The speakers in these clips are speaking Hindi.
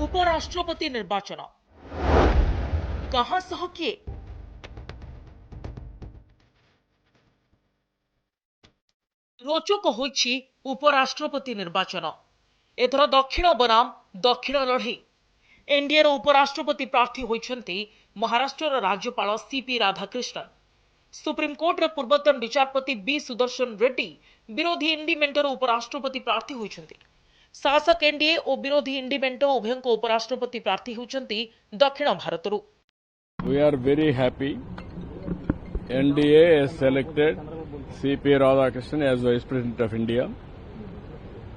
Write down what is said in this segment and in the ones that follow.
उपराष्ट्रपति निर्वाचन कहाँ सह किए रोचक होइछि उपराष्ट्रपति निर्वाचन एथर दक्षिण बनाम दक्षिण लड़ई एनडीए रो उपराष्ट्रपति प्रार्थी होइछन्ति महाराष्ट्र राज्यपाल सीपी राधाकृष्णन सुप्रीमकोर्ट रो पूर्वतन विचारपति बी सुदर्शन रेड्डी विरोधी इंडी मेंटर उपराष्ट्रपति प्रार्थी होइछन्ति शासक एनडीए और विरोधी इंडी मेंट उभयंक उपराष्ट्रपति प्रार्थी होइछन्ति दक्षिण भारतरू We are very happy. NDA has selected C.P. Radhakrishnan as Vice President of India.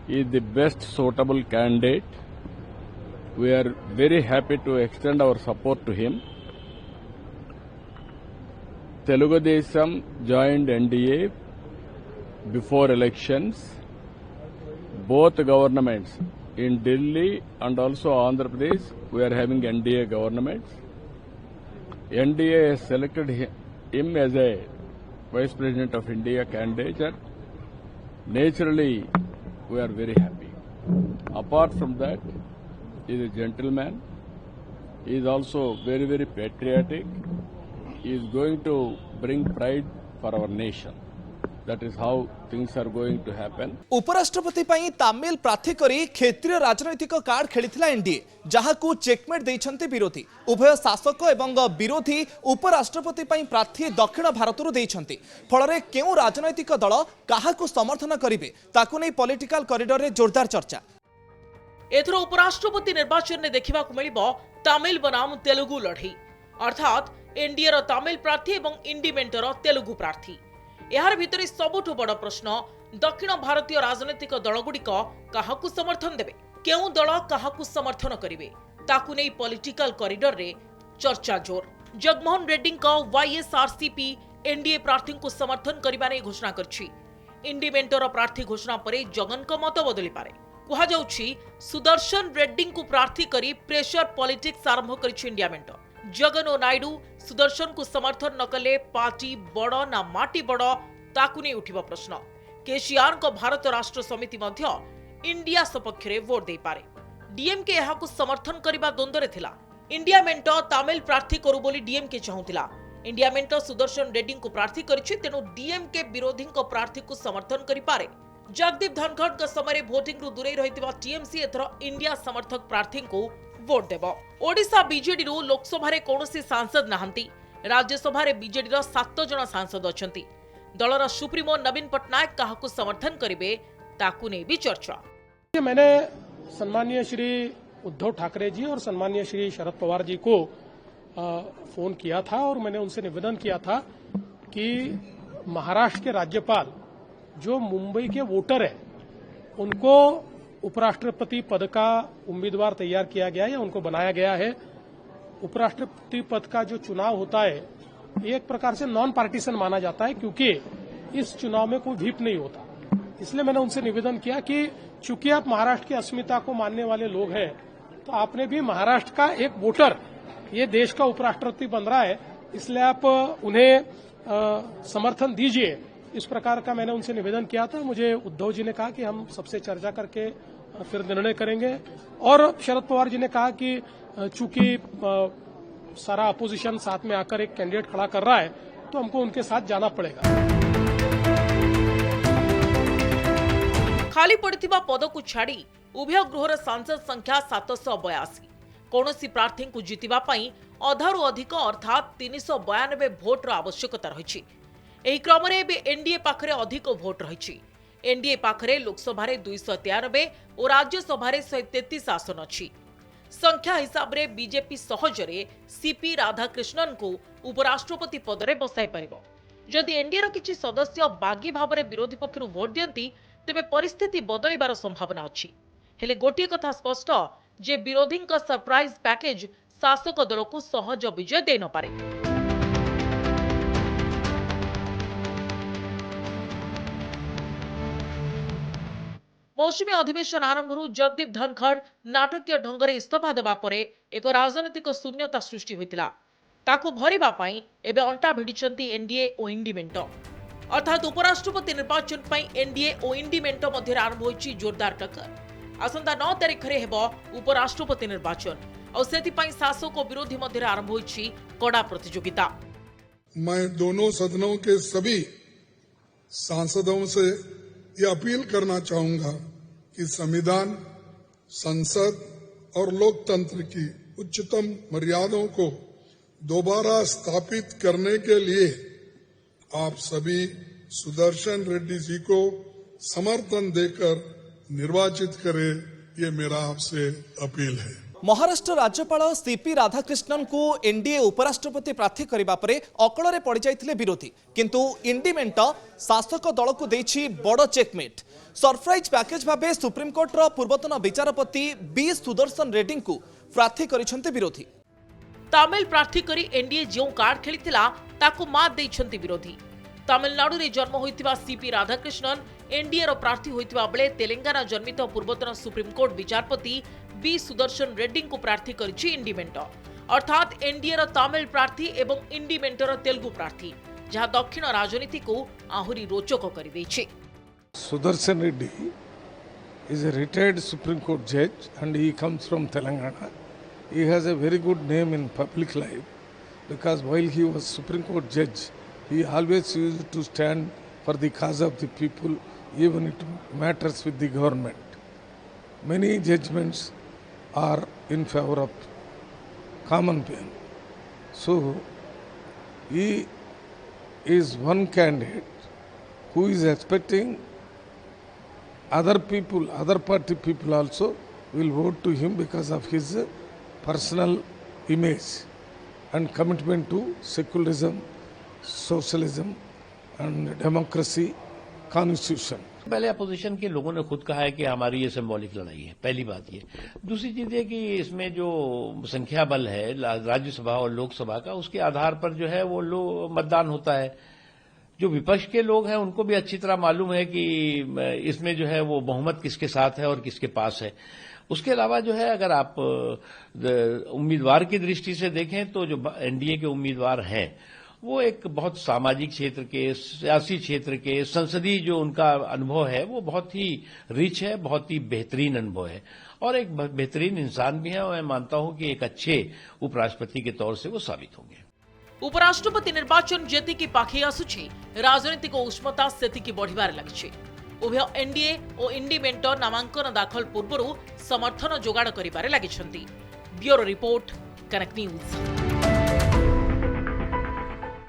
He is the best suitable candidate. We are very happy to extend our support to him. Telugu Desam joined NDA before elections. Both governments in Delhi and also Andhra Pradesh, we are having NDA governments. NDA has selected him as a Vice President of India candidate and naturally we are very happy. Apart from that, he is a gentleman. He is also very, very patriotic. He is going to bring pride for our nation. That is how things are going to happen. उपराष्ट्रपति पई तामिल प्रार्थी करी क्षेत्रीय राजनैतिक कार्ड खेलिथिला एनडीए जहाकू चेकमेट दैछन्ते विरोधी उभय शासक एवं विरोधी उपराष्ट्रपति पई प्रार्थी दक्षिण भारतरू दैछन्ते फलरे केउ राजनैतिक दल काहाकू समर्थन करिवे ताकू नै पॉलिटिकल कॉरिडोर रे जोरदार चर्चा एथर उपराष्ट्रपति निर्वाचन में देखा मिलिबो तमिल बनाम तेलुगु लड़ई अर्थात एनडीए रो तमिल प्रार्थी एवं इंडी मेंटर तेलुगु प्रार्थी यार भितरे सबुठु बड़ प्रश्न दक्षिण भारतीय राजनीतिक दलगुड़िक काहाकू समर्थन देबे केउ दल काहाकू समर्थन करिवे ताकू नै पॉलिटिकल कॉरिडोर रे चर्चा जोर जगमोहन रेड्डी वाईएसआरसीपी एनडीए प्रार्थी को समर्थन करबा नै घोषणा करछि इंडी मेंटर प्रार्थी घोषणा परे जगन को मत बदली पारे कहा जाउछि सुदर्शन रेड्डी को प्रार्थी करी प्रेशर पॉलिटिक्स आरंभ करछि इंडिया मेंटर जगन और नायडू सुदर्शन को समर्थन न कले पार्टी बड़ ना माटी बड़ ताकू नहीं उठिबो प्रश्न केसीआर को भारत राष्ट्र समिति मध्य इंडिया सपक्ष रे वोट दे पारे डीएमके यहा को समर्थन करबा द्वंद्व रे थिला इंडिया मेंटो तमिल प्रार्थी करू बोली डीएमके चाहुतिला इंडिया मेंटो सुदर्शन रेड्डी को प्रार्थी करिछि तेनु डीएमके विरोधी को प्रार्थी को समर्थन करि पारे जगदीप धनखड़ के समय भोटिंग रु दूरे रहितबा टीएमसी एथरो इंडिया समर्थक प्रार्थी को वोट देव ओडिशा बीजेडी रु लोकसभा रे कोनोसी सांसद नाहंती राज्यसभा रे बीजेडी रो 7 जण सांसद अछंती दलर सुप्रीमो नवीन पटनायक काहाकू समर्थन करिवे ताकू नै भी चर्चा मैंने सम्मानीय श्री उद्धव ठाकरे जी और सम्मानीय श्री शरद पवार जी को फोन किया था और मैंने उनसे निवेदन किया था कि महाराष्ट्र के राज्यपाल जो मुंबई के वोटर है उनको उपराष्ट्रपति पद का उम्मीदवार तैयार किया गया है या उनको बनाया गया है। उपराष्ट्रपति पद का जो चुनाव होता है ये एक प्रकार से नॉन पार्टीशन माना जाता है क्योंकि इस चुनाव में कोई व्हिप नहीं होता। इसलिए मैंने उनसे निवेदन किया कि चूंकि आप महाराष्ट्र की अस्मिता को मानने वाले लोग हैं तो आपने भी महाराष्ट्र का एक वोटर ये देश का उपराष्ट्रपति बन रहा है इसलिए आप उन्हें समर्थन दीजिए। इस प्रकार का मैंने उनसे निवेदन किया था। मुझे उद्धव जी ने कहा कि हम सबसे चर्चा करके फिर निर्णय करेंगे और शरद पवार जी ने कहा कि चूंकि सारा अपोजिशन साथ में आकर एक कैंडिडेट खड़ा कर रहा है तो हमको उनके साथ जाना पड़ेगा। खाली पड़िथिबा पद को छाड़ी उभय गृहर सांसद संख्या 782 कौनसी प्रार्थी को जितिबा पई अधारू अधिक अर्थात 392 भोट रो आवश्यकता रहिछि। एही क्रम रे बे एनडीए पाखरे अधिक भोट रहिछि। एनडीए पाखरे लोकसभा रे 293 और राज्यसभा रे 133 आसन अछि। संख्या हिसाब रे बीजेपी सहजरे सीपी राधाकृष्णन को उपराष्ट्रपति पद रे बसाई परिबो। जदि एनडीए रो किछि सदस्य बागी भाव रे विरोधी पक्षरु भोट दियंती तेबे परिस्थिति बदलिबार संभावना अछि। हेले गोटिए कथा स्पष्ट जे विरोधी का सरप्राइज पैकेज शासक दल को सहज विजय दे न पारे। मौसुमी अधिवेशन आरंभ जगदीप धनखड़ नाटकीय ढंग से इस्तीफा देवा परे एक राजनीतिक शून्यता सृष्टि होता ताकू भरिबा पई एबे अंटा भिडिचंती एनडीए और इंडी मेंट अर्थात उपराष्ट्रपति निर्वाचन पई एनडीए और इंडी मेंट मध्य आरंभ होइछि जोरदार टक्कर। आसंता 9 तारिख रे हेबो उपराष्ट्रपति निर्वाचन और सेथिपाई शासक और विरोधी मध्य आरंभ होईछि कड़ा प्रतियोगिता। मैं दोनों सदनों के सभी सांसदों से ये अपील करना चाहूंगा कि संविधान, संसद और लोकतंत्र की उच्चतम मर्यादाओं को दोबारा स्थापित करने के लिए आप सभी सुदर्शन रेड्डी जी को समर्थन देकर निर्वाचित करें, ये मेरा आपसे अपील है। महाराष्ट्र राज्यपाल सीपी राधाकृष्णन को एनडीए उपराष्ट्रपति प्रार्थी करबा परे अकଳରେ पड़ जाइथिले विरोधी, किंतु इंडिमेंट शासक दल को देछि बड़ चेकमेट। सरप्राइज पैकेज भाबे सुप्रीमकोर्ट पूर्वतन विचारपति बी सुदर्शन रेड्डी को प्रार्थी करिसेंते विरोधी। तमिल प्रार्थी करी एनडीए जो कार्ड खेलिथिला ताकू मात देइछंती विरोधी। तमिलनाडु रे जन्म होइतिबा सीपी राधाकृष्णन एनडीए रो प्रार्थी होइतिबा बेले तेलंगाना जन्मित पूर्वतन सुप्रीमकोर्ट विचारपति बी सुदर्शन रेड्डी को प्रार्थी करिछि इंडिमेंट, अर्थात एनडीए रो तमिल प्रार्थी एवं इंडिमेंट रो तेलुगु प्रार्थी, जहां दक्षिण राजनीति को आहुरी रोचक करि दैछि। Sudarshan Reddy is a retired Supreme Court judge and he comes from Telangana. He has a very good name in public life because while he was Supreme Court judge, he always used to stand for the cause of the people, even it matters with the government. Many judgments are in favor of common man. So, he is one candidate who is expecting other people, other party people also will vote to him because of his personal image and commitment to secularism, socialism and democracy, constitution. पहले अपोजिशन के लोगों ने खुद कहा है कि हमारी ये सिंबॉलिक लड़ाई है, पहली बात ये। दूसरी चीज है कि इसमें जो संख्या बल है राज्यसभा और लोकसभा का, उसके आधार पर जो है वो मतदान होता है। जो विपक्ष के लोग हैं उनको भी अच्छी तरह मालूम है कि इसमें जो है वो बहुमत किसके साथ है और किसके पास है। उसके अलावा जो है अगर आप उम्मीदवार की दृष्टि से देखें तो जो एनडीए के उम्मीदवार हैं वो एक बहुत सामाजिक क्षेत्र के, सियासी क्षेत्र के, संसदीय जो उनका अनुभव है वो बहुत ही रिच है, बहुत ही बेहतरीन अनुभव है और एक बेहतरीन इंसान भी है और मैं मानता हूं कि एक अच्छे उपराष्ट्रपति के तौर से वो साबित होंगे। उपराष्ट्रपति निर्वाचन जेतिकी पाखई आसुछि राजनीतिक उष्मता सेतिकी बढ़िबार लागिछि। उभय एनडीए और इंडिमेंट नामांकन दाखल पूर्व समर्थन जोगाड़ करिबारे लागिछन्ति। Bureau report, Connect news.